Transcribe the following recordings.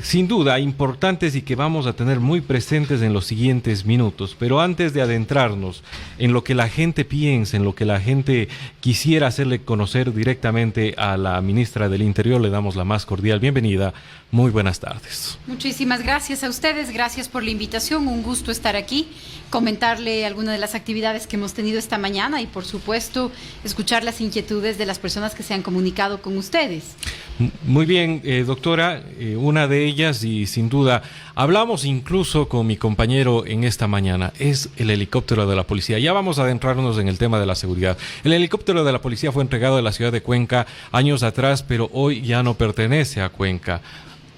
sin duda importantes y que vamos a tener muy presentes en los siguientes minutos. Pero antes de adentrarnos en lo que la gente piensa, en lo que la gente quisiera hacerle conocer directamente a la ministra del Interior, le damos la más cordial bienvenida. Muy buenas tardes. Muchísimas gracias a ustedes, gracias por la invitación, un gusto estar aquí, comentarle algunas de las actividades que hemos tenido esta mañana y por supuesto escuchar las inquietudes de las personas que se han comunicado con ustedes. Muy bien, doctora, una de ellas y sin duda hablamos incluso con mi compañero en esta mañana, es el helicóptero de la policía. Ya vamos a adentrarnos en el tema de la seguridad. El helicóptero de la policía fue entregado de la ciudad de Cuenca años atrás, pero hoy ya no pertenece a Cuenca.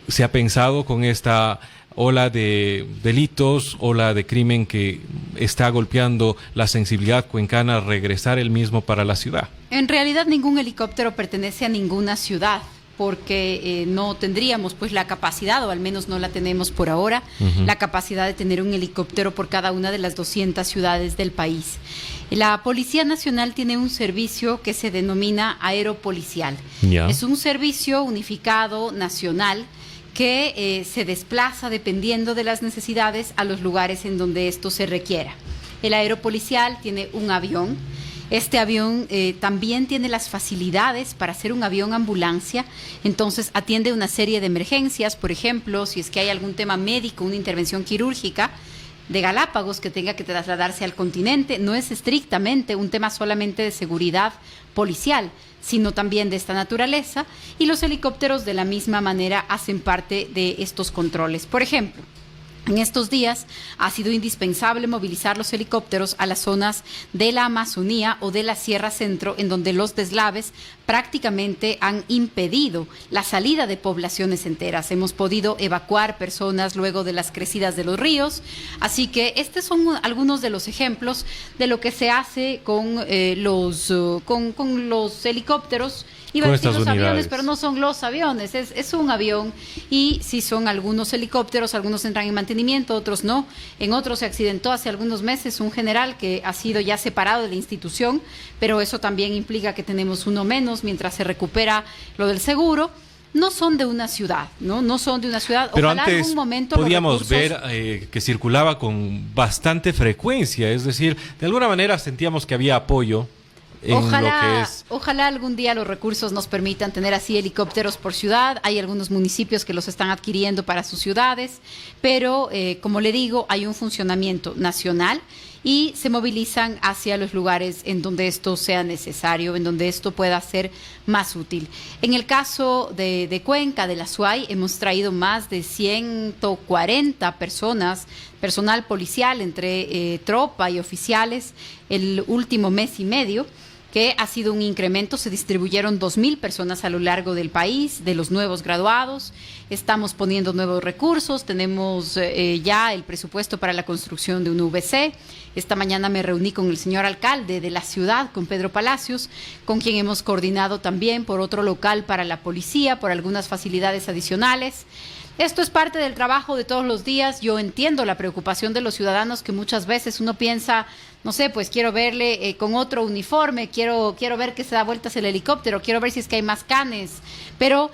¿Se ha pensado con esta ola de delitos, ola de crimen que está golpeando la sensibilidad cuencana, regresar el mismo para la ciudad? En realidad ningún helicóptero pertenece a ninguna ciudad, porque no tendríamos pues la capacidad, o al menos no la tenemos por ahora, la capacidad de tener un helicóptero por cada una de las 200 ciudades del país. La Policía Nacional tiene un servicio que se denomina aeropolicial. Es un servicio unificado nacional que se desplaza dependiendo de las necesidades a los lugares en donde esto se requiera. El aeropolicial tiene un avión. Este avión también tiene las facilidades para ser un avión ambulancia, entonces atiende una serie de emergencias, por ejemplo, si es que hay algún tema médico, una intervención quirúrgica de Galápagos que tenga que trasladarse al continente, no es estrictamente un tema solamente de seguridad policial, sino también de esta naturaleza, y los helicópteros de la misma manera hacen parte de estos controles. Por ejemplo, en estos días ha sido indispensable movilizar los helicópteros a las zonas de la Amazonía o de la Sierra Centro, en donde los deslaves prácticamente han impedido la salida de poblaciones enteras. Hemos podido evacuar personas luego de las crecidas de los ríos, así que estos son algunos de los ejemplos de lo que se hace con los helicópteros. Iba a decir los aviones, pero no son los aviones, es un avión, y sí son algunos helicópteros, algunos entran en mantenimiento, otros no. En otros se accidentó hace algunos meses un general que ha sido ya separado de la institución, pero eso también implica que tenemos uno menos mientras se recupera lo del seguro. No son de una ciudad, no son de una ciudad. Pero ojalá antes algún momento podíamos ver que circulaba con bastante frecuencia, es decir, de alguna manera sentíamos que había apoyo. Ojalá algún día los recursos nos permitan tener así helicópteros por ciudad. Hay algunos municipios que los están adquiriendo para sus ciudades, pero como le digo, hay un funcionamiento nacional y se movilizan hacia los lugares en donde esto sea necesario, en donde esto pueda ser más útil. En el caso de Cuenca, de la SUAY, hemos traído más de 140 personas, personal policial entre tropa y oficiales, el último mes y medio, que ha sido un incremento. Se distribuyeron 2,000 personas a lo largo del país, de los nuevos graduados. Estamos poniendo nuevos recursos, tenemos ya el presupuesto para la construcción de un VC. Esta mañana me reuní con el señor alcalde de la ciudad, con Pedro Palacios, con quien hemos coordinado también por otro local para la policía, por algunas facilidades adicionales. Esto es parte del trabajo de todos los días. Yo entiendo la preocupación de los ciudadanos, que muchas veces uno piensa, no sé, pues quiero verle con otro uniforme, quiero ver que se da vueltas el helicóptero, quiero ver si es que hay más canes, pero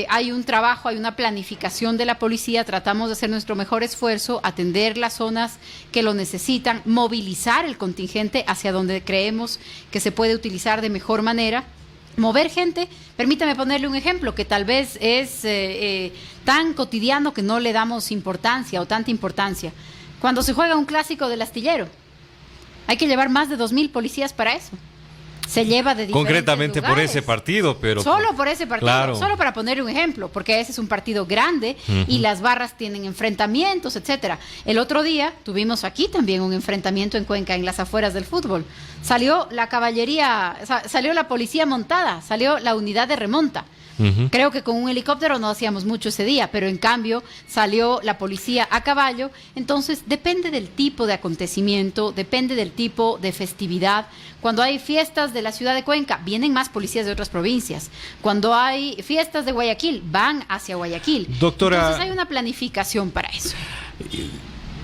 hay un trabajo, hay una planificación de la policía. Tratamos de hacer nuestro mejor esfuerzo, atender las zonas que lo necesitan, movilizar el contingente hacia donde creemos que se puede utilizar de mejor manera. Mover gente, permítame ponerle un ejemplo que tal vez es tan cotidiano que no le damos importancia o tanta importancia. Cuando se juega un clásico del astillero, hay que llevar más de 2,000 policías para eso. Se lleva de diferentes concretamente lugares. Por ese partido, pero solo por ese partido, claro. Solo para poner un ejemplo, porque ese es un partido grande y las barras tienen enfrentamientos, etcétera. El otro día tuvimos aquí también un enfrentamiento en Cuenca, en las afueras del fútbol. Salió la caballería, salió la policía montada, salió la unidad de remonta. Creo que con un helicóptero no hacíamos mucho ese día, pero en cambio salió la policía a caballo. Entonces depende del tipo de acontecimiento, depende del tipo de festividad. Cuando hay fiestas de la ciudad de Cuenca, vienen más policías de otras provincias. Cuando hay fiestas de Guayaquil, van hacia Guayaquil. Doctora, entonces hay una planificación para eso.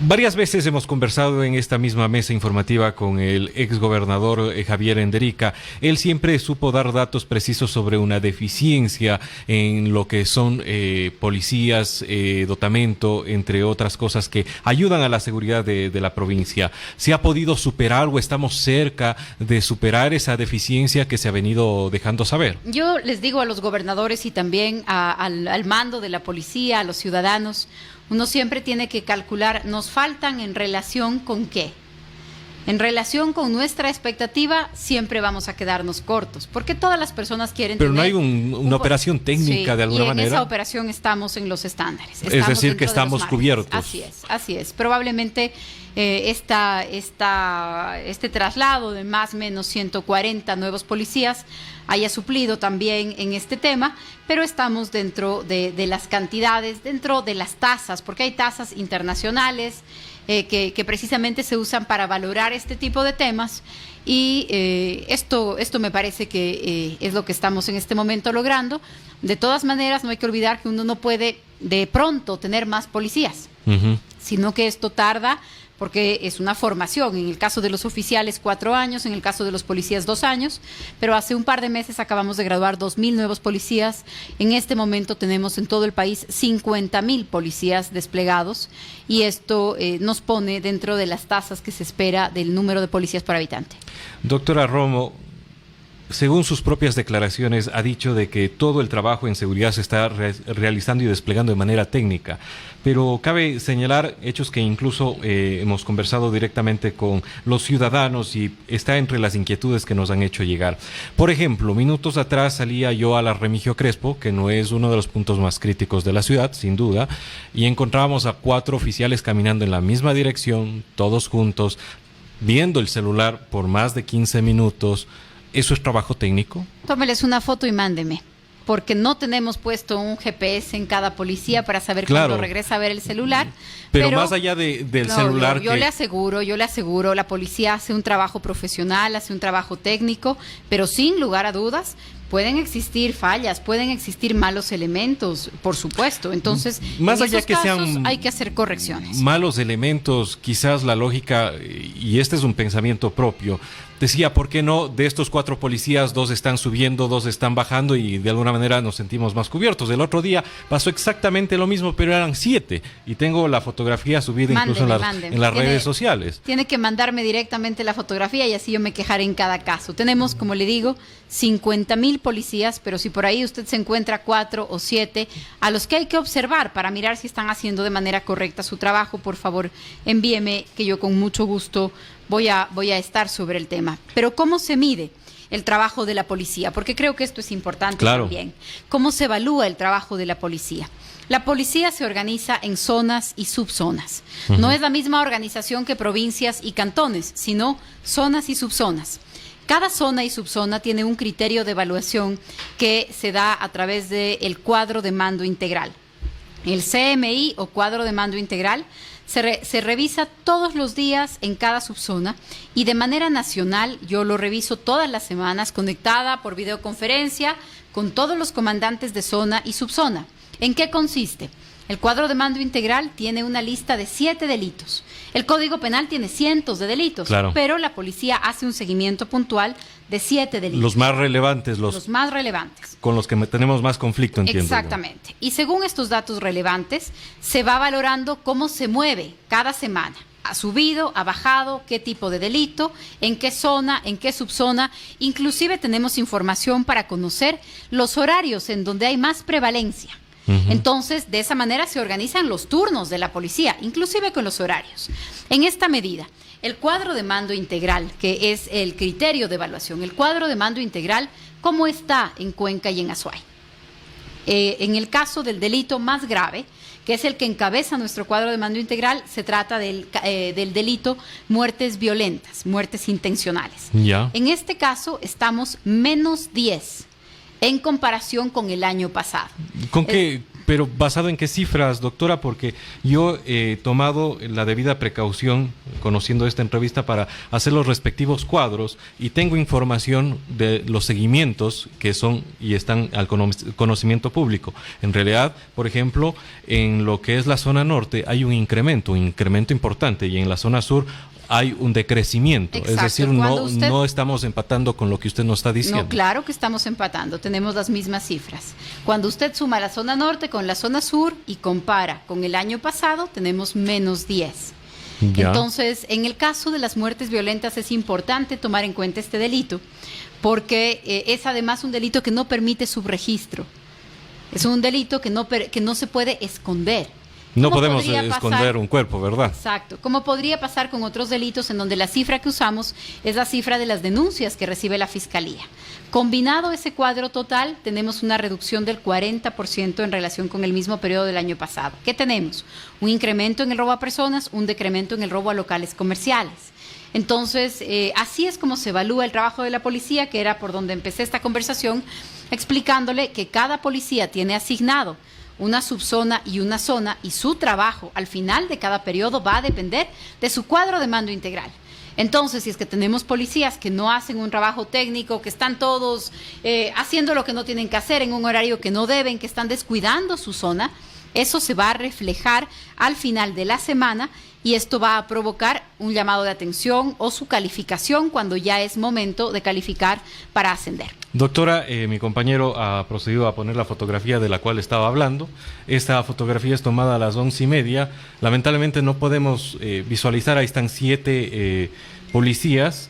Varias veces hemos conversado en esta misma mesa informativa con el exgobernador Javier Enderica. Él siempre supo dar datos precisos sobre una deficiencia en lo que son policías, dotamento, entre otras cosas que ayudan a la seguridad de la provincia. ¿Se ha podido superar o estamos cerca de superar esa deficiencia que se ha venido dejando saber? Yo les digo a los gobernadores y también al mando de la policía, a los ciudadanos, uno siempre tiene que calcular, ¿nos faltan en relación con qué? En relación con nuestra expectativa, siempre vamos a quedarnos cortos, porque todas las personas quieren Pero tener... no hay una operación técnica, sí, de alguna manera. En esa operación estamos en los estándares. Es decir, que estamos cubiertos. Así es. Probablemente este traslado de más o menos 140 nuevos policías haya suplido también en este tema, pero estamos dentro de las cantidades, dentro de las tasas, porque hay tasas internacionales que precisamente se usan para valorar este tipo de temas, y esto me parece que es lo que estamos en este momento logrando. De todas maneras, no hay que olvidar que uno no puede de pronto tener más policías, sino que esto tarda, porque es una formación. En el caso de los oficiales, 4 años, en el caso de los policías, 2 años, pero hace un par de meses acabamos de graduar 2,000 nuevos policías. En este momento tenemos en todo el país 50,000 policías desplegados, y esto nos pone dentro de las tasas que se espera del número de policías por habitante. Doctora Romo, según sus propias declaraciones, ha dicho de que todo el trabajo en seguridad se está realizando y desplegando de manera técnica, pero cabe señalar hechos que incluso hemos conversado directamente con los ciudadanos y está entre las inquietudes que nos han hecho llegar. Por ejemplo, minutos atrás salía yo a la Remigio Crespo, que no es uno de los puntos más críticos de la ciudad, sin duda, y encontrábamos a 4 oficiales caminando en la misma dirección, todos juntos, viendo el celular por más de 15 minutos. ¿Eso es trabajo técnico? Tómeles una foto y mándeme, porque no tenemos puesto un GPS en cada policía para saber cuándo regresa a ver el celular. Pero más allá del celular... Yo le aseguro, la policía hace un trabajo profesional, hace un trabajo técnico, pero sin lugar a dudas pueden existir fallas, pueden existir malos elementos, por supuesto. Entonces, más en allá esos que casos sean hay que hacer correcciones. Malos elementos, quizás la lógica, y este es un pensamiento propio, decía, ¿por qué no de estos 4 policías 2 están subiendo, 2 están bajando y de alguna manera nos sentimos más cubiertos? El otro día pasó exactamente lo mismo, pero eran 7 y tengo la fotografía subida incluso en las redes sociales. Tiene que mandarme directamente la fotografía y así yo me quejaré en cada caso. Tenemos, como le digo, 50,000 policías, pero si por ahí usted se encuentra 4 o 7 a los que hay que observar para mirar si están haciendo de manera correcta su trabajo, por favor envíeme, que yo con mucho gusto voy a estar sobre el tema. Pero ¿cómo se mide el trabajo de la policía? Porque creo que esto es importante también. ¿Cómo se evalúa el trabajo de la policía? La policía se organiza en zonas y subzonas. No es la misma organización que provincias y cantones, sino zonas y subzonas. Cada zona y subzona tiene un criterio de evaluación que se da a través del cuadro de mando integral. El CMI o cuadro de mando integral se revisa todos los días en cada subzona, y de manera nacional yo lo reviso todas las semanas, conectada por videoconferencia con todos los comandantes de zona y subzona. ¿En qué consiste? El cuadro de mando integral tiene una lista de 7 delitos. El Código Penal tiene cientos de delitos, pero la policía hace un seguimiento puntual de 7 delitos. Los más relevantes. Los más relevantes. Con los que tenemos más conflicto, entiendo. Exactamente. Y según estos datos relevantes, se va valorando cómo se mueve cada semana. ¿Ha subido, ha bajado, qué tipo de delito, en qué zona, en qué subzona? Inclusive tenemos información para conocer los horarios en donde hay más prevalencia. Entonces, de esa manera se organizan los turnos de la policía, inclusive con los horarios. En esta medida, el cuadro de mando integral, que es el criterio de evaluación, el cuadro de mando integral, ¿cómo está en Cuenca y en Azuay? En el caso del delito más grave, que es el que encabeza nuestro cuadro de mando integral, se trata del delito muertes violentas, muertes intencionales. En este caso estamos -10 en comparación con el año pasado. ¿Con qué Pero ¿basado en qué cifras, doctora? Porque yo he tomado la debida precaución, conociendo esta entrevista, para hacer los respectivos cuadros y tengo información de los seguimientos que son y están al conocimiento público. En realidad, por ejemplo, en lo que es la zona norte hay un incremento importante, y en la zona sur hay un decrecimiento. Exacto. Es decir, no estamos empatando con lo que usted nos está diciendo. No, claro que estamos empatando, tenemos las mismas cifras. Cuando usted suma la zona norte con la zona sur y compara con el año pasado, tenemos menos 10. Ya. Entonces, en el caso de las muertes violentas es importante tomar en cuenta este delito, porque es además un delito que no permite subregistro. Es un delito que no se puede esconder. No podemos esconder un cuerpo, ¿verdad? Exacto. Como podría pasar con otros delitos en donde la cifra que usamos es la cifra de las denuncias que recibe la Fiscalía. Combinado ese cuadro total, tenemos una reducción del 40% en relación con el mismo periodo del año pasado. ¿Qué tenemos? Un incremento en el robo a personas, un decremento en el robo a locales comerciales. Entonces, así es como se evalúa el trabajo de la policía, que era por donde empecé esta conversación, explicándole que cada policía tiene asignado una subzona y una zona, y su trabajo al final de cada periodo va a depender de su cuadro de mando integral. Entonces, si es que tenemos policías que no hacen un trabajo técnico, que están todos haciendo lo que no tienen que hacer en un horario que no deben, que están descuidando su zona, eso se va a reflejar al final de la semana, y esto va a provocar un llamado de atención o su calificación cuando ya es momento de calificar para ascender. Doctora, mi compañero ha procedido a poner la fotografía de la cual estaba hablando. Esta fotografía es tomada a las 11:30. Lamentablemente no podemos visualizar, ahí están 7 policías,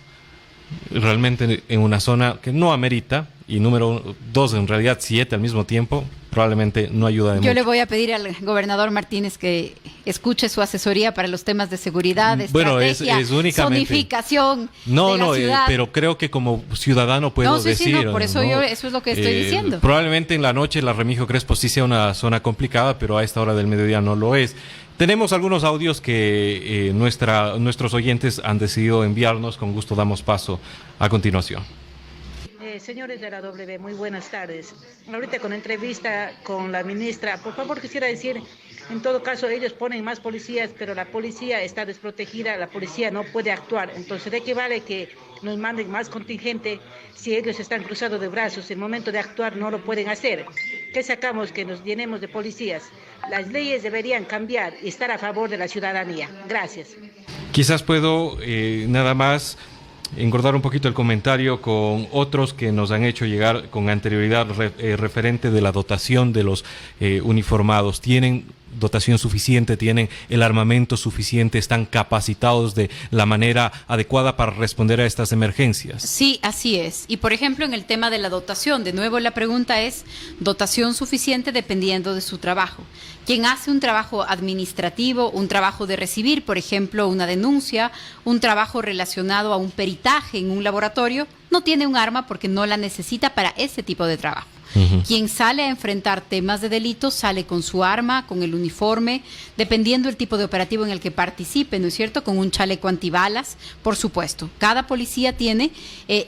realmente en una zona que no amerita, y número 2, en realidad 7 al mismo tiempo, probablemente no ayuda de mucho. Yo le voy a pedir al gobernador Martínez que escuche su asesoría para los temas de seguridad, estrategia, es únicamente zonificación de la ciudad. Pero creo que como ciudadano puedo decir... No, por eso eso es lo que estoy diciendo. Probablemente en la noche la Remigio Crespo sí sea una zona complicada, pero a esta hora del mediodía no lo es. Tenemos algunos audios que nuestros oyentes han decidido enviarnos. Con gusto damos paso a continuación. Señores de la W, muy buenas tardes. Ahorita con entrevista con la ministra, por favor quisiera decir, en todo caso ellos ponen más policías, pero la policía está desprotegida, la policía no puede actuar. Entonces, ¿de qué vale que nos manden más contingente si ellos están cruzados de brazos? En el momento de actuar no lo pueden hacer. ¿Qué sacamos? Que nos llenemos de policías. Las leyes deberían cambiar y estar a favor de la ciudadanía. Gracias. Quizás puedo nada más engordar un poquito el comentario con otros que nos han hecho llegar con anterioridad referente de la dotación de los uniformados. ¿Tienen dotación suficiente? ¿Tienen el armamento suficiente? ¿Están capacitados de la manera adecuada para responder a estas emergencias? Sí, así es. Y por ejemplo, en el tema de la dotación, de nuevo la pregunta es dotación suficiente dependiendo de su trabajo. Quien hace un trabajo administrativo, un trabajo de recibir, por ejemplo, una denuncia, un trabajo relacionado a un peritaje en un laboratorio, no tiene un arma porque no la necesita para ese tipo de trabajo. Quien sale a enfrentar temas de delitos sale con su arma, con el uniforme, dependiendo del tipo de operativo en el que participe, ¿no es cierto? Con un chaleco antibalas, por supuesto. Cada policía tiene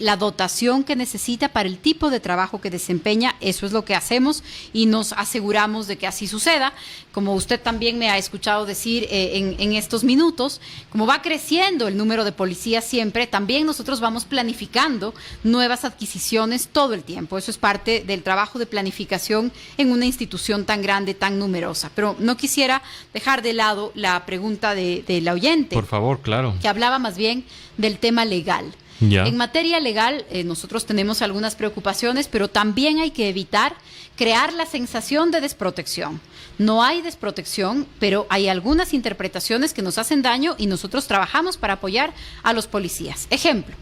la dotación que necesita para el tipo de trabajo que desempeña. Eso es lo que hacemos y nos aseguramos de que así suceda. Como usted también me ha escuchado decir en estos minutos, como va creciendo el número de policías siempre, también nosotros vamos planificando nuevas adquisiciones todo el tiempo. Eso es parte del trabajo de planificación en una institución tan grande, tan numerosa. Pero no quisiera dejar de lado la pregunta de la oyente. Por favor, claro. Que hablaba más bien del tema legal. Ya. En materia legal, nosotros tenemos algunas preocupaciones, pero también hay que evitar crear la sensación de desprotección. No hay desprotección, pero hay algunas interpretaciones que nos hacen daño y nosotros trabajamos para apoyar a los policías. Ejemplo.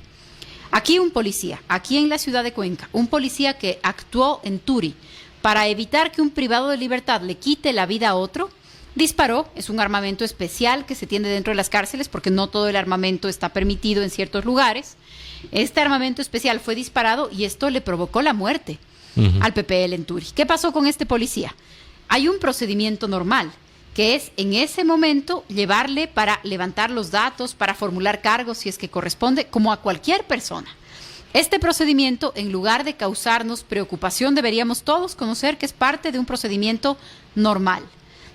Aquí un policía, aquí en la ciudad de Cuenca, un policía que actuó en Turi para evitar que un privado de libertad le quite la vida a otro, disparó. Es un armamento especial que se tiene dentro de las cárceles porque no todo el armamento está permitido en ciertos lugares. Este armamento especial fue disparado y esto le provocó la muerte al PPL en Turi. ¿Qué pasó con este policía? Hay un procedimiento normal, que es en ese momento llevarle para levantar los datos, para formular cargos si es que corresponde, como a cualquier persona. Este procedimiento, en lugar de causarnos preocupación, deberíamos todos conocer que es parte de un procedimiento normal.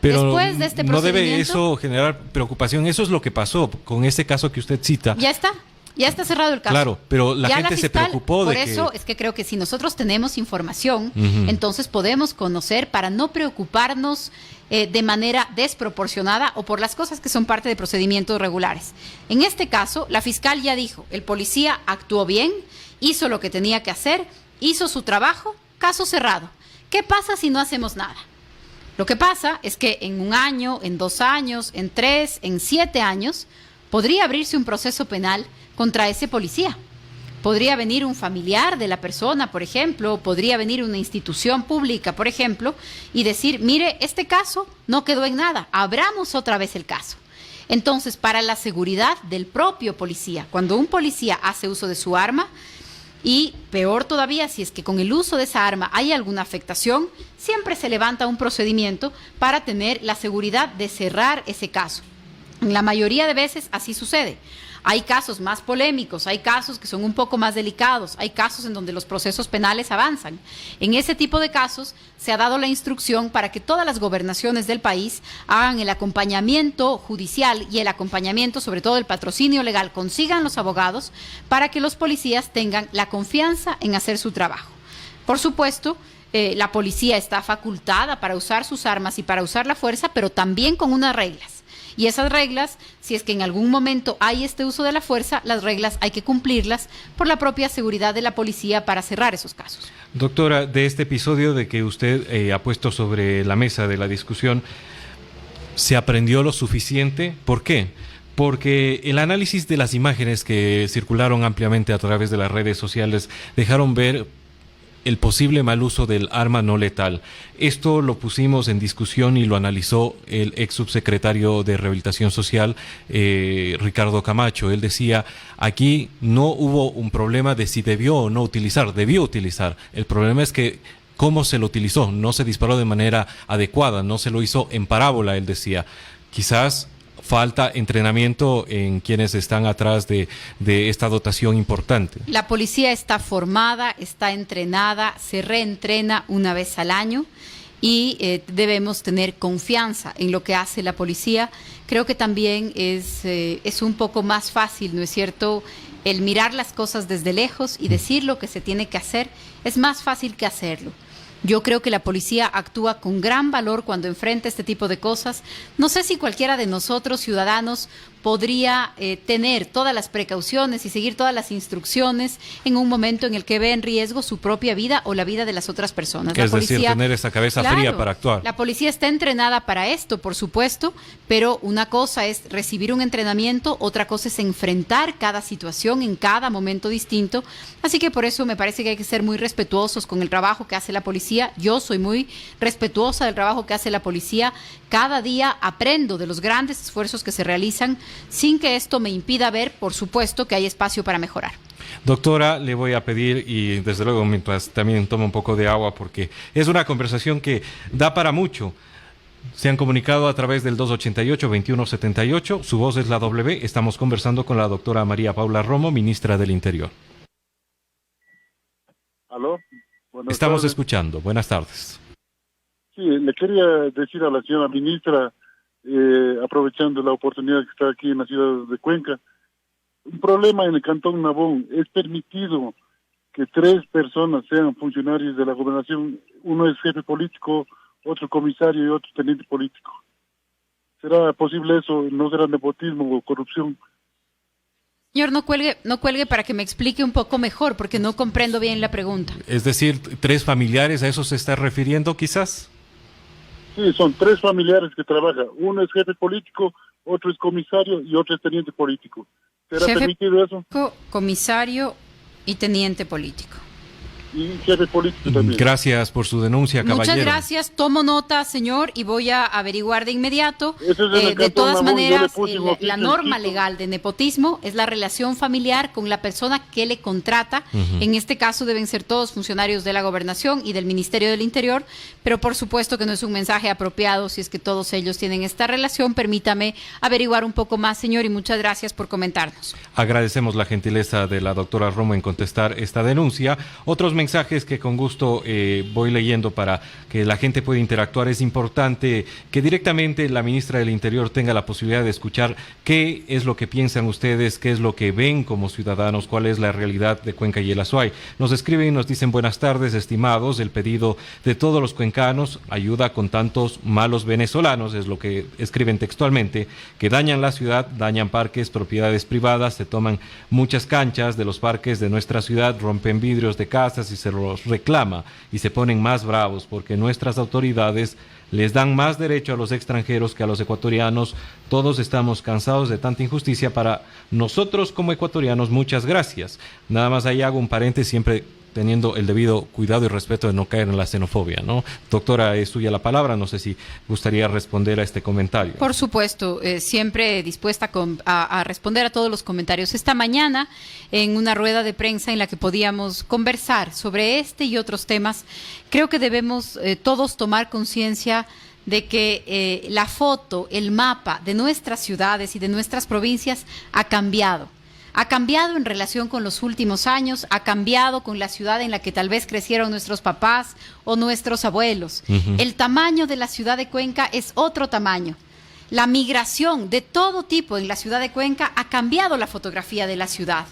Pero después de este no debe procedimiento, eso generar preocupación. Eso es lo que pasó con este caso que usted cita. Ya está cerrado el caso. Claro, pero la ya gente se preocupó de que... Por eso es que creo que si nosotros tenemos información, entonces podemos conocer para no preocuparnos de manera desproporcionada o por las cosas que son parte de procedimientos regulares. En este caso, la fiscal ya dijo, el policía actuó bien, hizo lo que tenía que hacer, hizo su trabajo, caso cerrado. ¿Qué pasa si no hacemos nada? Lo que pasa es que en 1 año, en 2 años, en 3, en 7 años, podría abrirse un proceso penal contra ese policía. Podría venir un familiar de la persona, por ejemplo, podría venir una institución pública, por ejemplo, y decir, mire, este caso no quedó en nada, abramos otra vez el caso. Entonces, para la seguridad del propio policía, cuando un policía hace uso de su arma, y peor todavía, si es que con el uso de esa arma hay alguna afectación, siempre se levanta un procedimiento para tener la seguridad de cerrar ese caso. En la mayoría de veces así sucede. Hay casos más polémicos, hay casos que son un poco más delicados, hay casos en donde los procesos penales avanzan. En ese tipo de casos se ha dado la instrucción para que todas las gobernaciones del país hagan el acompañamiento judicial y el acompañamiento, sobre todo el patrocinio legal, consigan los abogados para que los policías tengan la confianza en hacer su trabajo. Por supuesto, la policía está facultada para usar sus armas y para usar la fuerza, pero también con unas reglas. Y esas reglas, si es que en algún momento hay este uso de la fuerza, las reglas hay que cumplirlas por la propia seguridad de la policía para cerrar esos casos. Doctora, de este episodio de que usted ha puesto sobre la mesa de la discusión, ¿se aprendió lo suficiente? ¿Por qué? Porque el análisis de las imágenes que circularon ampliamente a través de las redes sociales dejaron ver el posible mal uso del arma no letal. Esto lo pusimos en discusión y lo analizó el ex subsecretario de Rehabilitación Social, Ricardo Camacho. Él decía, aquí no hubo un problema de si debió o no utilizar, debió utilizar. El problema es que cómo se lo utilizó, no se disparó de manera adecuada, no se lo hizo en parábola, él decía. Quizás falta entrenamiento en quienes están atrás de esta dotación importante. La policía está formada, está entrenada, se reentrena una vez al año y debemos tener confianza en lo que hace la policía. Creo que también es un poco más fácil, ¿no es cierto?, el mirar las cosas desde lejos y decir lo que se tiene que hacer, es más fácil que hacerlo. Yo creo que la policía actúa con gran valor cuando enfrenta este tipo de cosas. No sé si cualquiera de nosotros, ciudadanos, podría tener todas las precauciones y seguir todas las instrucciones en un momento en el que ve en riesgo su propia vida o la vida de las otras personas. Es decir, tener esa cabeza fría para actuar. La policía está entrenada para esto, por supuesto, pero una cosa es recibir un entrenamiento, otra cosa es enfrentar cada situación en cada momento distinto. Así que por eso me parece que hay que ser muy respetuosos con el trabajo que hace la policía. Yo soy muy respetuosa del trabajo que hace la policía. Cada día aprendo de los grandes esfuerzos que se realizan, sin que esto me impida ver, por supuesto, que hay espacio para mejorar. Doctora, le voy a pedir, y desde luego mientras también toma un poco de agua, porque es una conversación que da para mucho. Se han comunicado a través del 288-2178, su voz es la W. Estamos conversando con la doctora María Paula Romo, ministra del Interior. ¿Aló? Estamos escuchando. Buenas tardes. Sí, le quería decir a la señora ministra, aprovechando la oportunidad que está aquí en la ciudad de Cuenca, un problema en el Cantón Nabón. Es permitido que 3 personas sean funcionarios de la gobernación, uno es jefe político, otro comisario y otro teniente político. ¿Será posible eso? ¿No será nepotismo o corrupción? Señor, no cuelgue para que me explique un poco mejor, porque no comprendo bien la pregunta. Es decir, 3 familiares, ¿a eso se está refiriendo quizás? Sí, son 3 familiares que trabajan. Uno es jefe político, otro es comisario y otro es teniente político. ¿Será permitido eso? Comisario y teniente político. y jefe político también. Gracias por su denuncia, caballero. Muchas gracias, tomo nota, señor, y voy a averiguar de inmediato. De todas maneras, la norma Quito. legal de nepotismo es la relación familiar con la persona que le contrata. En este caso deben ser todos funcionarios de la Gobernación y del Ministerio del Interior, pero por supuesto que no es un mensaje apropiado si es que todos ellos tienen esta relación. Permítame averiguar un poco más, señor, y muchas gracias por comentarnos. Agradecemos la gentileza de la doctora Romo en contestar esta denuncia. Otros mensajes que con gusto voy leyendo para que la gente pueda interactuar. Es importante que directamente la ministra del Interior tenga la posibilidad de escuchar qué es lo que piensan ustedes, qué es lo que ven como ciudadanos, cuál es la realidad de Cuenca y el Azuay. Nos escriben y nos dicen: buenas tardes, estimados, el pedido de todos los cuencanos, ayuda con tantos malos venezolanos, es lo que escriben textualmente, que dañan la ciudad, dañan parques, propiedades privadas, se toman muchas canchas de los parques de nuestra ciudad, rompen vidrios de casas y se los reclama y se ponen más bravos porque nuestras autoridades les dan más derecho a los extranjeros que a los ecuatorianos. Todos estamos cansados de tanta injusticia para nosotros como ecuatorianos. Muchas gracias. Nada más ahí hago un paréntesis, siempre teniendo el debido cuidado y respeto de no caer en la xenofobia, ¿no? Doctora, es suya la palabra, no sé si gustaría responder a este comentario. Por supuesto, siempre dispuesta a responder a todos los comentarios. Esta mañana, en una rueda de prensa en la que podíamos conversar sobre este y otros temas, creo que debemos todos tomar conciencia de que la foto, el mapa de nuestras ciudades y de nuestras provincias ha cambiado. Ha cambiado en relación con los últimos años, ha cambiado con la ciudad en la que tal vez crecieron nuestros papás o nuestros abuelos. El tamaño de la ciudad de Cuenca es otro tamaño. La migración de todo tipo en la ciudad de Cuenca ha cambiado la fotografía de la ciudad.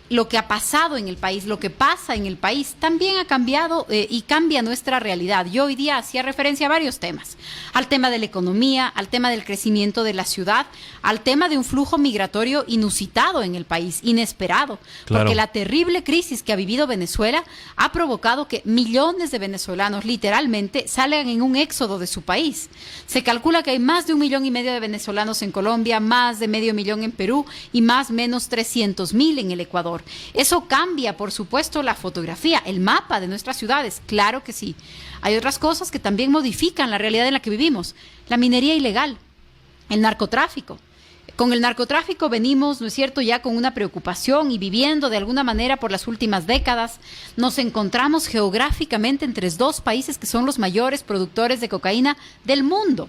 Lo que ha pasado en el país, lo que pasa en el país, también ha cambiado y cambia nuestra realidad. Yo hoy día hacía referencia a varios temas, al tema de la economía, al tema del crecimiento de la ciudad, al tema de un flujo migratorio inusitado en el país, inesperado, claro, porque la terrible crisis que ha vivido Venezuela ha provocado que millones de venezolanos literalmente salgan en un éxodo de su país. Se calcula que hay más de 1,5 millones de venezolanos en Colombia, más de 500,000 en Perú y más o menos 300,000 en el Ecuador. Eso cambia, por supuesto, la fotografía, el mapa de nuestras ciudades, claro que sí. Hay otras cosas que también modifican la realidad en la que vivimos. La minería ilegal, el narcotráfico. Con el narcotráfico venimos, ¿no es cierto?, ya con una preocupación y viviendo de alguna manera por las últimas décadas. Nos encontramos geográficamente entre dos países que son los mayores productores de cocaína del mundo.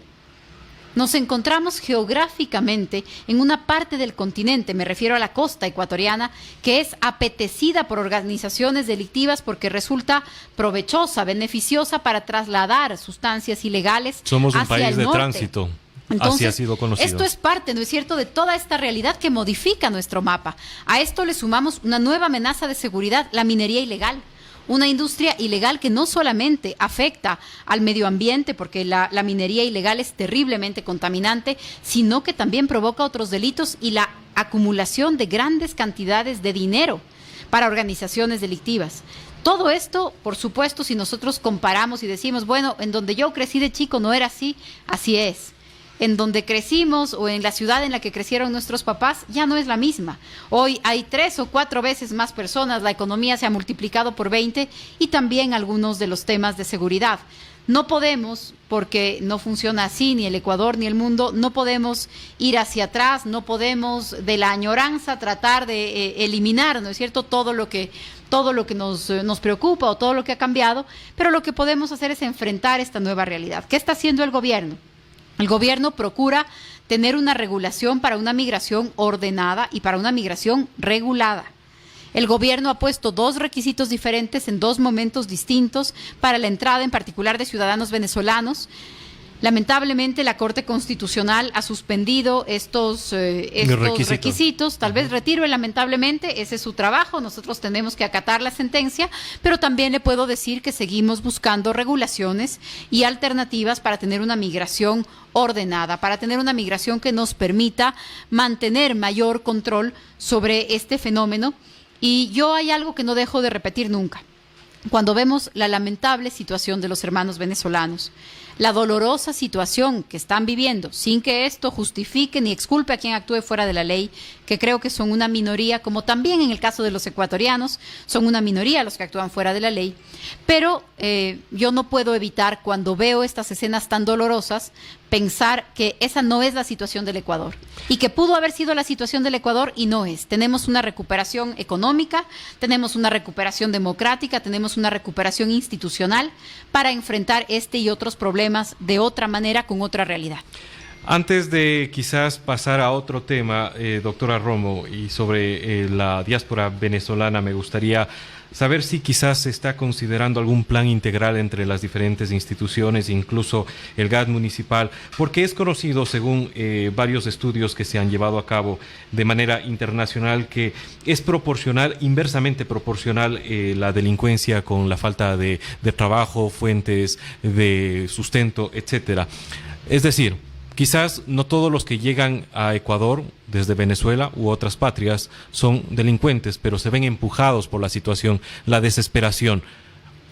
Nos encontramos geográficamente en una parte del continente, me refiero a la costa ecuatoriana, que es apetecida por organizaciones delictivas porque resulta provechosa, beneficiosa para trasladar sustancias ilegales hacia el norte. Somos un país de tránsito. Entonces, así ha sido conocido. Esto es parte, ¿no es cierto?, de toda esta realidad que modifica nuestro mapa. A esto le sumamos una nueva amenaza de seguridad, la minería ilegal. Una industria ilegal que no solamente afecta al medio ambiente, porque la minería ilegal es terriblemente contaminante, sino que también provoca otros delitos y la acumulación de grandes cantidades de dinero para organizaciones delictivas. Todo esto, por supuesto, si nosotros comparamos y decimos, bueno, en donde yo crecí de chico no era así, así es. En donde crecimos o en la ciudad en la que crecieron nuestros papás ya no es la misma. Hoy hay 3 o 4 veces más personas, la economía se ha multiplicado por 20 y también algunos de los temas de seguridad. No podemos, porque no funciona así ni el Ecuador ni el mundo, no podemos ir hacia atrás, no podemos de la añoranza tratar de eliminar, ¿no es cierto?, todo lo que nos preocupa o todo lo que ha cambiado, pero lo que podemos hacer es enfrentar esta nueva realidad. ¿Qué está haciendo el gobierno? El gobierno procura tener una regulación para una migración ordenada y para una migración regulada. El gobierno ha puesto 2 requisitos diferentes en 2 momentos distintos para la entrada en particular de ciudadanos venezolanos. Lamentablemente la Corte Constitucional ha suspendido estos requisitos. Tal vez retiro el lamentablemente, ese es su trabajo, nosotros tenemos que acatar la sentencia, pero también le puedo decir que seguimos buscando regulaciones y alternativas para tener una migración ordenada, para tener una migración que nos permita mantener mayor control sobre este fenómeno. Y yo hay algo que no dejo de repetir nunca. cuando vemos la lamentable situación de los hermanos venezolanos, la dolorosa situación que están viviendo, sin que esto justifique ni exculpe a quien actúe fuera de la ley, que creo que son una minoría, como también en el caso de los ecuatorianos, son una minoría los que actúan fuera de la ley. Pero yo no puedo evitar, cuando veo estas escenas tan dolorosas, pensar que esa no es la situación del Ecuador y que pudo haber sido la situación del Ecuador y no es. Tenemos una recuperación económica, tenemos una recuperación democrática, tenemos una recuperación institucional para enfrentar este y otros problemas de otra manera, con otra realidad. Antes de quizás pasar a otro tema, doctora Romo, y sobre la diáspora venezolana, me gustaría saber si quizás se está considerando algún plan integral entre las diferentes instituciones, incluso el GAD municipal, porque es conocido, según varios estudios que se han llevado a cabo de manera internacional, que es proporcional, inversamente proporcional, la delincuencia con la falta de trabajo, fuentes de sustento, etcétera. Es decir, quizás no todos los que llegan a Ecuador desde Venezuela u otras patrias son delincuentes, pero se ven empujados por la situación, la desesperación.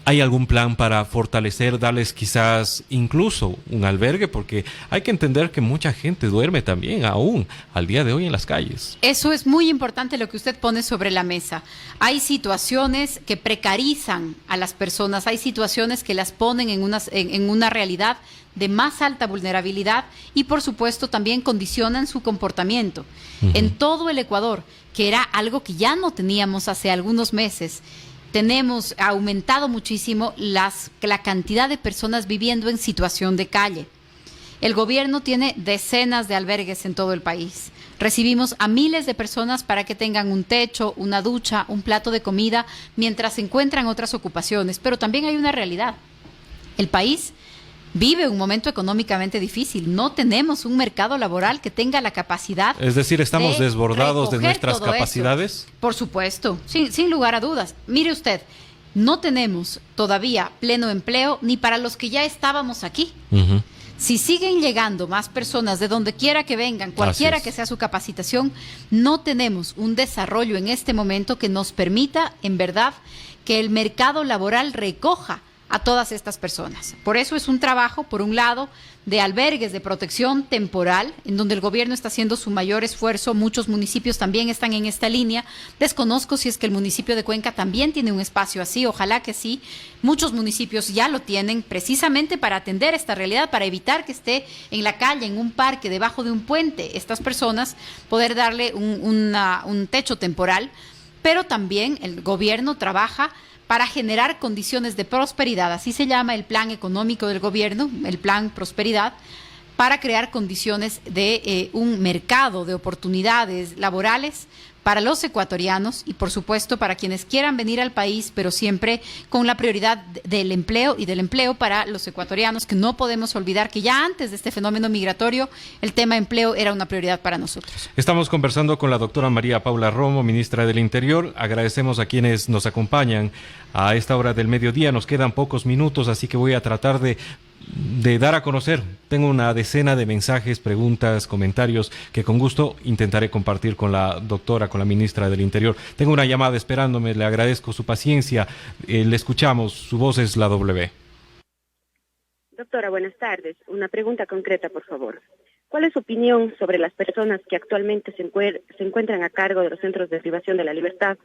¿Hay algún plan para fortalecer, darles quizás incluso un albergue? Porque hay que entender que mucha gente duerme también aún al día de hoy en las calles. Eso es muy importante lo que usted pone sobre la mesa. Hay situaciones que precarizan a las personas, hay situaciones que las ponen en una realidad de más alta vulnerabilidad y por supuesto también condicionan su comportamiento. En todo el Ecuador, que era algo que ya no teníamos hace algunos meses, ha aumentado muchísimo la cantidad de personas viviendo en situación de calle. El gobierno tiene decenas de albergues en todo el país. Recibimos a miles de personas para que tengan un techo, una ducha, un plato de comida, mientras se encuentran otras ocupaciones. Pero también hay una realidad. El país vive un momento económicamente difícil. No tenemos un mercado laboral que tenga la capacidad. Es decir, estamos desbordados de nuestras capacidades. Eso. Por supuesto, sin lugar a dudas. Mire usted, no tenemos todavía pleno empleo ni para los que ya estábamos aquí. Si siguen llegando más personas de donde quiera que vengan, cualquiera que sea su capacitación, no tenemos un desarrollo en este momento que nos permita, en verdad, que el mercado laboral recoja a todas estas personas. Por eso es un trabajo, por un lado, de albergues de protección temporal, en donde el gobierno está haciendo su mayor esfuerzo. Muchos municipios también están en esta línea. Desconozco si es que el municipio de Cuenca también tiene un espacio así, ojalá que sí. Muchos municipios ya lo tienen precisamente para atender esta realidad, para evitar que esté en la calle, en un parque, debajo de un puente, estas personas, poder darle un techo temporal. Pero también el gobierno trabaja para generar condiciones de prosperidad, así se llama el plan económico del gobierno, el plan Prosperidad, para crear condiciones de un mercado de oportunidades laborales para los ecuatorianos y por supuesto para quienes quieran venir al país, pero siempre con la prioridad del empleo y del empleo para los ecuatorianos, que no podemos olvidar que ya antes de este fenómeno migratorio el tema empleo era una prioridad para nosotros. Estamos conversando con la doctora María Paula Romo, ministra del Interior. Agradecemos a quienes nos acompañan a esta hora del mediodía. Nos quedan pocos minutos, así que voy a tratar de dar a conocer. Tengo una decena de mensajes, preguntas, comentarios que con gusto intentaré compartir con la doctora, con la ministra del Interior. Tengo una llamada esperándome, le agradezco su paciencia. Le escuchamos, su voz es la W. Doctora, buenas tardes. Una pregunta concreta, por favor. ¿Cuál es su opinión sobre las personas que actualmente se encuentran a cargo de los centros de privación de la libertad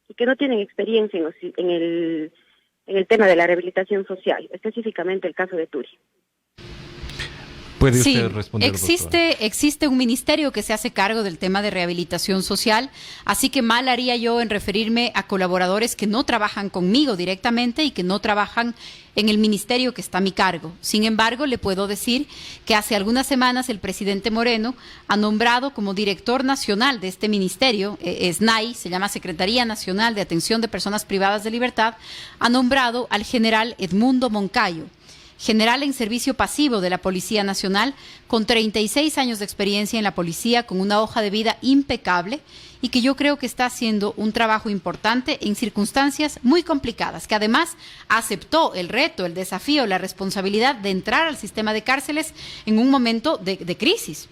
y que no tienen experiencia en el tema de la rehabilitación social, específicamente el caso de Turi? ¿Puede usted responder, existe un ministerio que se hace cargo del tema de rehabilitación social, así que mal haría yo en referirme a colaboradores que no trabajan conmigo directamente y que no trabajan en el ministerio que está a mi cargo. Sin embargo, le puedo decir que hace algunas semanas el presidente Moreno ha nombrado como director nacional de este ministerio, SNAI, se llama Secretaría Nacional de Atención de Personas Privadas de Libertad, ha nombrado al general Edmundo Moncayo, general en servicio pasivo de la Policía Nacional, con 36 años de experiencia en la policía, con una hoja de vida impecable y que yo creo que está haciendo un trabajo importante en circunstancias muy complicadas, que además aceptó el reto, el desafío, la responsabilidad de entrar al sistema de cárceles en un momento de crisis.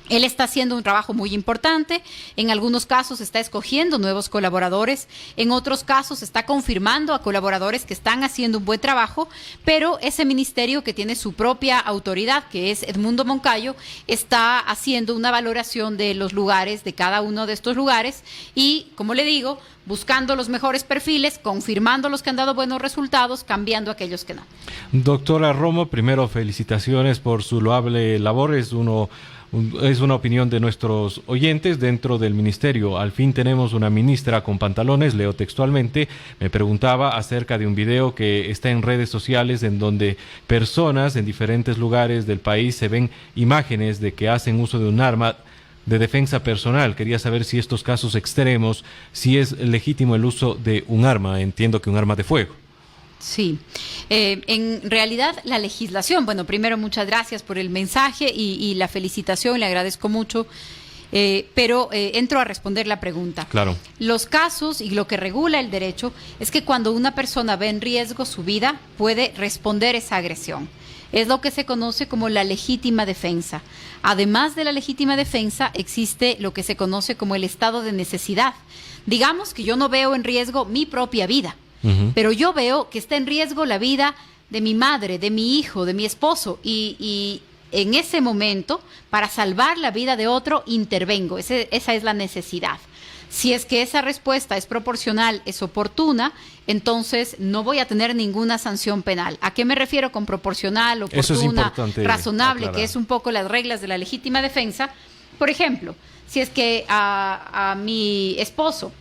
Él está haciendo un trabajo muy importante, en algunos casos está escogiendo nuevos colaboradores, en otros casos está confirmando a colaboradores que están haciendo un buen trabajo, pero ese ministerio que tiene su propia autoridad, que es Edmundo Moncayo, está haciendo una valoración de los lugares, de cada uno de estos lugares y, como le digo, buscando los mejores perfiles, confirmando los que han dado buenos resultados, cambiando aquellos que no. Doctora Romo, primero felicitaciones por su loable labor, es una opinión de nuestros oyentes dentro del ministerio. Al fin tenemos una ministra con pantalones, leo textualmente. Me preguntaba acerca de un video que está en redes sociales en donde personas en diferentes lugares del país se ven imágenes de que hacen uso de un arma de defensa personal. Quería saber si estos casos extremos, si es legítimo el uso de un arma, entiendo que un arma de fuego. Sí, en realidad la legislación, bueno, primero muchas gracias por el mensaje y la felicitación, le agradezco mucho, pero entro a responder la pregunta. Claro. Los casos y lo que regula el derecho es que cuando una persona ve en riesgo su vida, puede responder esa agresión. Es lo que se conoce como la legítima defensa. Además de la legítima defensa, existe lo que se conoce como el estado de necesidad. Digamos que yo no veo en riesgo mi propia vida, pero yo veo que está en riesgo la vida de mi madre, de mi hijo, de mi esposo y en ese momento, para salvar la vida de otro, intervengo. Esa es la necesidad. Si es que esa respuesta es proporcional, es oportuna, entonces no voy a tener ninguna sanción penal. ¿A qué me refiero con proporcional, oportuna, razonable, que es un poco las reglas de la legítima defensa? Por ejemplo, si es que a mi esposo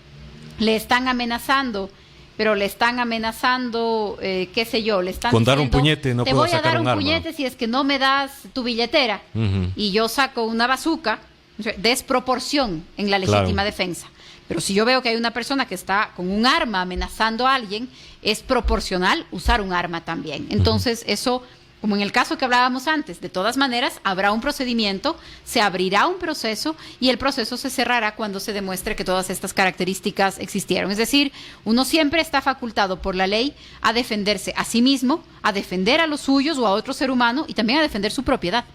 le están amenazando, pero le están amenazando, qué sé yo, le están con diciendo, dar un puñete, no puedo sacar un arma. te voy a dar un puñete si es que no me das tu billetera, y yo saco una bazuca, desproporción en la legítima defensa. Pero si yo veo que hay una persona que está con un arma amenazando a alguien, es proporcional usar un arma también. Entonces, eso, como en el caso que hablábamos antes, de todas maneras, habrá un procedimiento, se abrirá un proceso y el proceso se cerrará cuando se demuestre que todas estas características existieron. Es decir, uno siempre está facultado por la ley a defenderse a sí mismo, a defender a los suyos o a otro ser humano y también a defender su propiedad.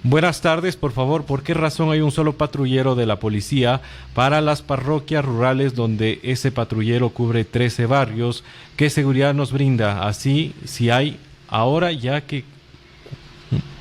Buenas tardes, por favor, ¿por qué razón hay un solo patrullero de la policía para las parroquias rurales donde ese patrullero cubre 13 barrios? ¿Qué seguridad nos brinda? Así, si hay ahora ya que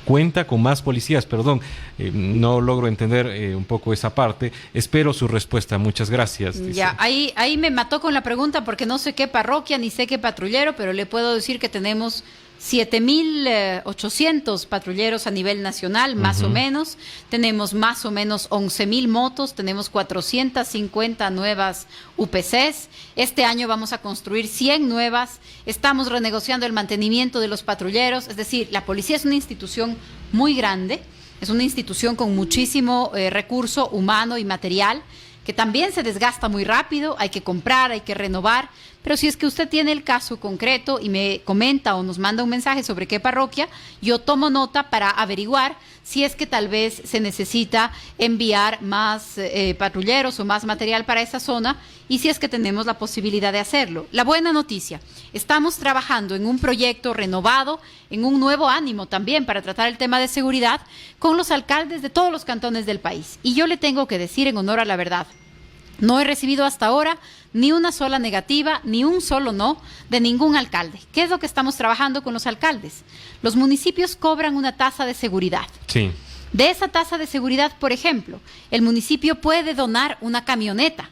cuenta con más policías, perdón, no logro entender un poco esa parte. Espero su respuesta. Muchas gracias. Dice. Ya, ahí me mató con la pregunta porque no sé qué parroquia ni sé qué patrullero, pero le puedo decir que tenemos 7.800 patrulleros a nivel nacional, más o menos. Tenemos más o menos 11.000 motos, tenemos 450 nuevas UPCs. Este año vamos a construir 100 nuevas. Estamos renegociando el mantenimiento de los patrulleros. Es decir, la policía es una institución muy grande, es una institución con muchísimo recurso humano y material, que también se desgasta muy rápido, hay que comprar, hay que renovar, pero si es que usted tiene el caso concreto y me comenta o nos manda un mensaje sobre qué parroquia, yo tomo nota para averiguar si es que tal vez se necesita enviar más patrulleros o más material para esa zona y si es que tenemos la posibilidad de hacerlo. La buena noticia, estamos trabajando en un proyecto renovado, en un nuevo ánimo también para tratar el tema de seguridad con los alcaldes de todos los cantones del país. Y yo le tengo que decir en honor a la verdad, no he recibido hasta ahora ni una sola negativa, ni un solo no de ningún alcalde. ¿Qué es lo que estamos trabajando con los alcaldes? Los municipios cobran una tasa de seguridad. Sí. De esa tasa de seguridad, por ejemplo, el municipio puede donar una camioneta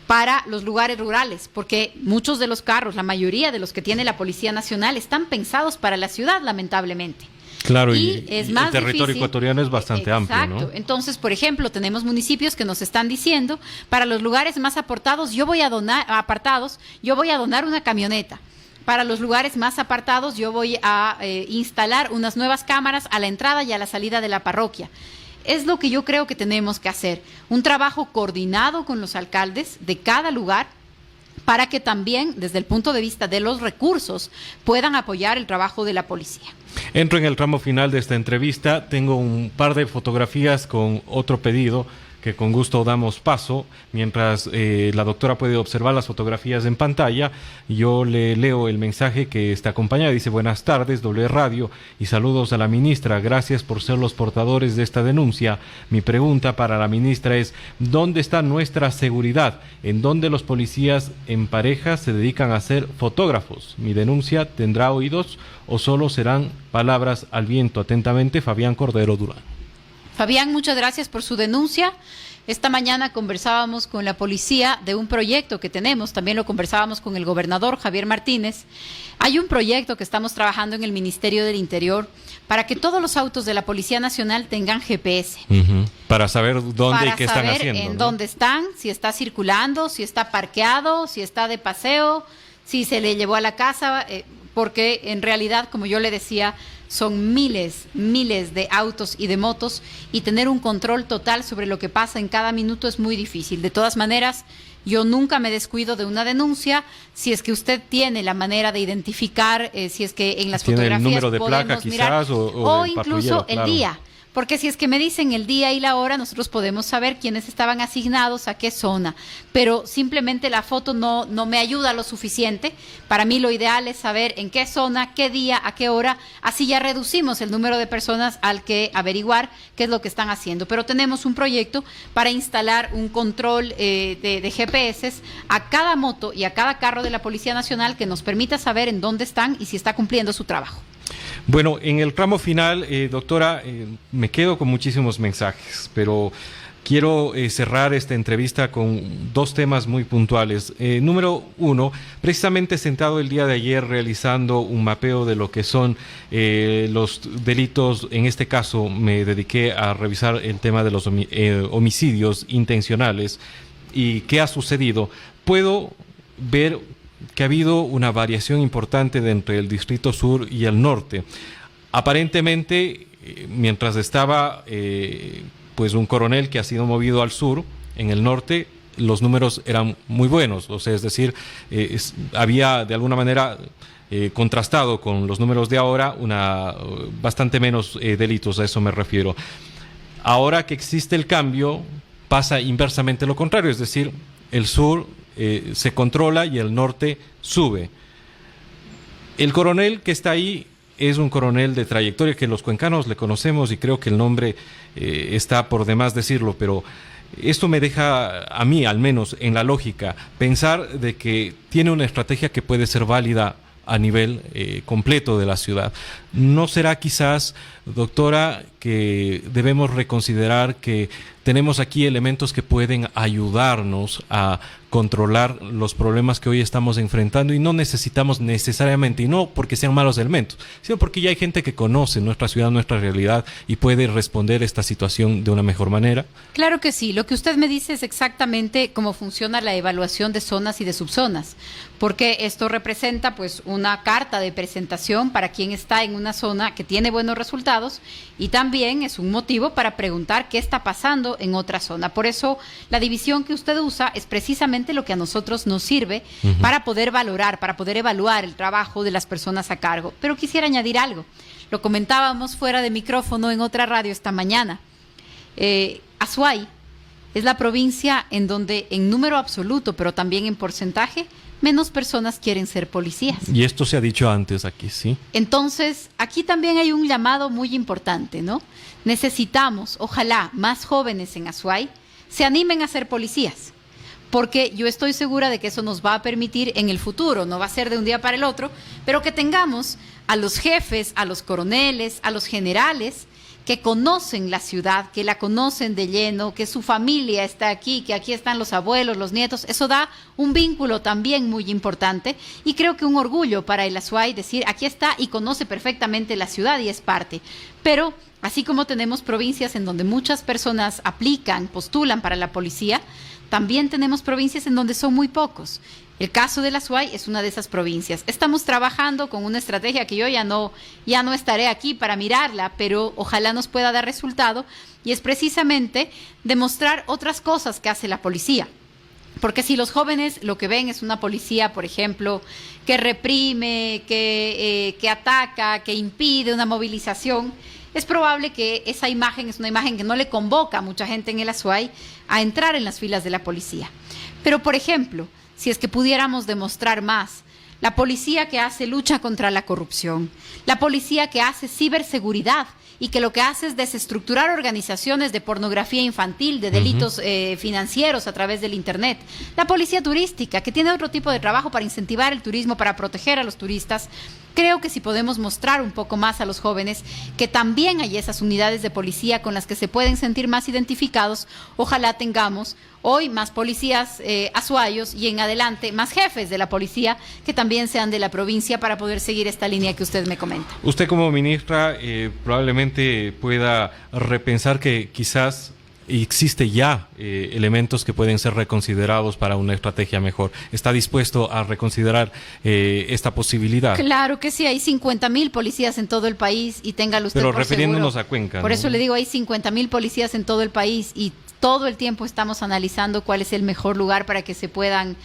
para los lugares rurales, porque muchos de los carros, la mayoría de los que tiene la Policía Nacional, están pensados para la ciudad, lamentablemente. Claro, y es más el territorio difícil, ecuatoriano es bastante amplio, ¿no? Entonces, por ejemplo, tenemos municipios que nos están diciendo, para los lugares más apartados, yo voy a donar una camioneta. Para los lugares más apartados, yo voy a instalar unas nuevas cámaras a la entrada y a la salida de la parroquia. Es lo que yo creo que tenemos que hacer, un trabajo coordinado con los alcaldes de cada lugar, para que también, desde el punto de vista de los recursos, puedan apoyar el trabajo de la policía. Entro en el tramo final de esta entrevista. Tengo un par de fotografías con otro pedido que con gusto damos paso. Mientras la doctora puede observar las fotografías en pantalla, yo le leo el mensaje que está acompañado. Dice: buenas tardes, W Radio, y saludos a la ministra. Gracias por ser los portadores de esta denuncia. Mi pregunta para la ministra es: ¿dónde está nuestra seguridad? ¿En dónde los policías en pareja se dedican a ser fotógrafos? Mi denuncia tendrá oídos o solo serán palabras al viento. Atentamente, Fabián Cordero Durán. Fabián, muchas gracias por su denuncia. Esta mañana conversábamos con la policía de un proyecto que tenemos, también lo conversábamos con el gobernador Javier Martínez. Hay un proyecto que estamos trabajando en el Ministerio del Interior para que todos los autos de la Policía Nacional tengan GPS. Para saber dónde y qué están haciendo. Para saber en dónde están, si está circulando, si está parqueado, si está de paseo, si se le llevó a la casa, porque en realidad, como yo le decía, son miles de autos y de motos, y tener un control total sobre lo que pasa en cada minuto es muy difícil. De todas maneras, yo nunca me descuido de una denuncia. Si es que usted tiene la manera de identificar, si es que en las fotografías el número de podemos placa, mirar, quizás, o incluso el claro. día. Porque si es que me dicen el día y la hora, nosotros podemos saber quiénes estaban asignados a qué zona. Pero simplemente la foto no me ayuda lo suficiente. Para mí lo ideal es saber en qué zona, qué día, a qué hora. Así ya reducimos el número de personas al que averiguar qué es lo que están haciendo. Pero tenemos un proyecto para instalar un control de GPS a cada moto y a cada carro de la Policía Nacional que nos permita saber en dónde están y si está cumpliendo su trabajo. Bueno, en el tramo final, doctora, me quedo con muchísimos mensajes, pero quiero cerrar esta entrevista con dos temas muy puntuales. Número uno, precisamente sentado el día de ayer realizando un mapeo de lo que son los delitos. En este caso me dediqué a revisar el tema de los homicidios intencionales y qué ha sucedido. Puedo ver que ha habido una variación importante entre el Distrito Sur y el Norte. Aparentemente, mientras estaba pues un coronel que ha sido movido al sur, en el norte los números eran muy buenos, o sea, es decir, había de alguna manera contrastado con los números de ahora bastante menos delitos, a eso me refiero. Ahora que existe el cambio, pasa inversamente lo contrario, es decir, el sur se controla y el norte sube. El coronel que está ahí es un coronel de trayectoria que los cuencanos le conocemos, y creo que el nombre está por demás decirlo, pero esto me deja a mí, al menos en la lógica, pensar de que tiene una estrategia que puede ser válida a nivel completo de la ciudad. ¿No será quizás, doctora, que debemos reconsiderar que tenemos aquí elementos que pueden ayudarnos a controlar los problemas que hoy estamos enfrentando, y no necesitamos necesariamente, y no porque sean malos elementos, sino porque ya hay gente que conoce nuestra ciudad, nuestra realidad, y puede responder a esta situación de una mejor manera? Claro que sí. Lo que usted me dice es exactamente cómo funciona la evaluación de zonas y de subzonas, porque esto representa pues una carta de presentación para quien está en una zona que tiene buenos resultados, y también es un motivo para preguntar qué está pasando en otra zona. Por eso la división que usted usa es precisamente lo que a nosotros nos sirve para poder valorar, para poder evaluar el trabajo de las personas a cargo. Pero quisiera añadir algo. Lo comentábamos fuera de micrófono en otra radio esta mañana. Azuay es la provincia en donde en número absoluto, pero también en porcentaje, menos personas quieren ser policías. Y esto se ha dicho antes aquí, ¿sí? Entonces, aquí también hay un llamado muy importante, ¿no? Necesitamos, ojalá, más jóvenes en Azuay se animen a ser policías, porque yo estoy segura de que eso nos va a permitir en el futuro, no va a ser de un día para el otro, pero que tengamos a los jefes, a los coroneles, a los generales que conocen la ciudad, que la conocen de lleno, que su familia está aquí, que aquí están los abuelos, los nietos. Eso da un vínculo también muy importante, y creo que un orgullo para el Azuay decir, aquí está y conoce perfectamente la ciudad y es parte. Pero así como tenemos provincias en donde muchas personas aplican, postulan para la policía, también tenemos provincias en donde son muy pocos. El caso del Azuay es una de esas provincias. Estamos trabajando con una estrategia que yo ya no estaré aquí para mirarla, pero ojalá nos pueda dar resultado, y es precisamente demostrar otras cosas que hace la policía. Porque si los jóvenes lo que ven es una policía, por ejemplo, que reprime, que ataca, que impide una movilización, es probable que esa imagen es una imagen que no le convoca a mucha gente en el Azuay a entrar en las filas de la policía. Pero, por ejemplo, si es que pudiéramos demostrar más, la policía que hace lucha contra la corrupción, la policía que hace ciberseguridad y que lo que hace es desestructurar organizaciones de pornografía infantil, de delitos financieros a través del Internet, la policía turística que tiene otro tipo de trabajo para incentivar el turismo, para proteger a los turistas. Creo que si podemos mostrar un poco más a los jóvenes que también hay esas unidades de policía con las que se pueden sentir más identificados, ojalá tengamos hoy más policías azuayos y en adelante más jefes de la policía que también sean de la provincia para poder seguir esta línea que usted me comenta. Usted como ministra probablemente pueda repensar que quizás existe ya elementos que pueden ser reconsiderados para una estrategia mejor. ¿Está dispuesto a reconsiderar esta posibilidad? Claro que sí, hay 50,000 policías en todo el país y téngalo usted Pero por refiriéndonos seguro. a Cuenca. Por ¿no? eso le digo, hay 50,000 policías en todo el país y todo el tiempo estamos analizando cuál es el mejor lugar para que se puedan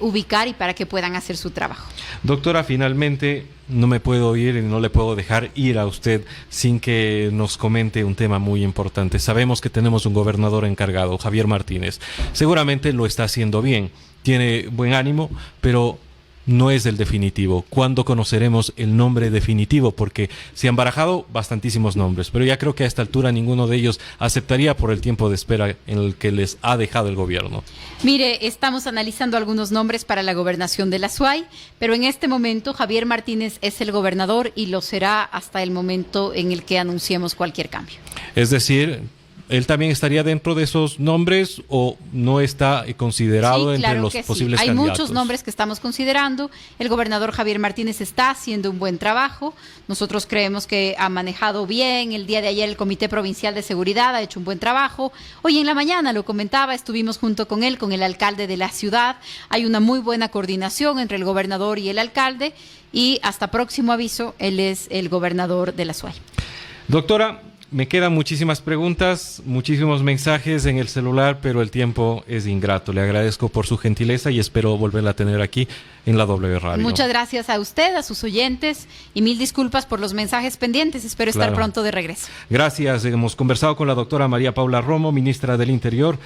ubicar y para que puedan hacer su trabajo. Doctora, finalmente no me puedo ir y no le puedo dejar ir a usted sin que nos comente un tema muy importante. Sabemos que tenemos un gobernador encargado, Javier Martínez. Seguramente lo está haciendo bien, tiene buen ánimo, pero no es el definitivo. ¿Cuándo conoceremos el nombre definitivo? Porque se han barajado bastantísimos nombres, pero ya creo que a esta altura ninguno de ellos aceptaría por el tiempo de espera en el que les ha dejado el gobierno. Mire, estamos analizando algunos nombres para la gobernación de la Azuay, pero en este momento Javier Martínez es el gobernador y lo será hasta el momento en el que anunciemos cualquier cambio. Es decir, ¿él también estaría dentro de esos nombres o no está considerado Sí, claro entre los que sí. posibles Hay candidatos? muchos nombres que estamos considerando. El gobernador Javier Martínez está haciendo un buen trabajo. Nosotros creemos que ha manejado bien. El día de ayer el Comité Provincial de Seguridad ha hecho un buen trabajo. Hoy en la mañana, lo comentaba, estuvimos junto con él, con el alcalde de la ciudad. Hay una muy buena coordinación entre el gobernador y el alcalde. Y hasta próximo aviso, él es el gobernador de la Azuay. Doctora, me quedan muchísimas preguntas, muchísimos mensajes en el celular, pero el tiempo es ingrato. Le agradezco por su gentileza y espero volverla a tener aquí en la W Radio. Muchas gracias a usted, a sus oyentes y mil disculpas por los mensajes pendientes. Espero estar pronto de regreso. Gracias. Hemos conversado con la doctora María Paula Romo, ministra del Interior.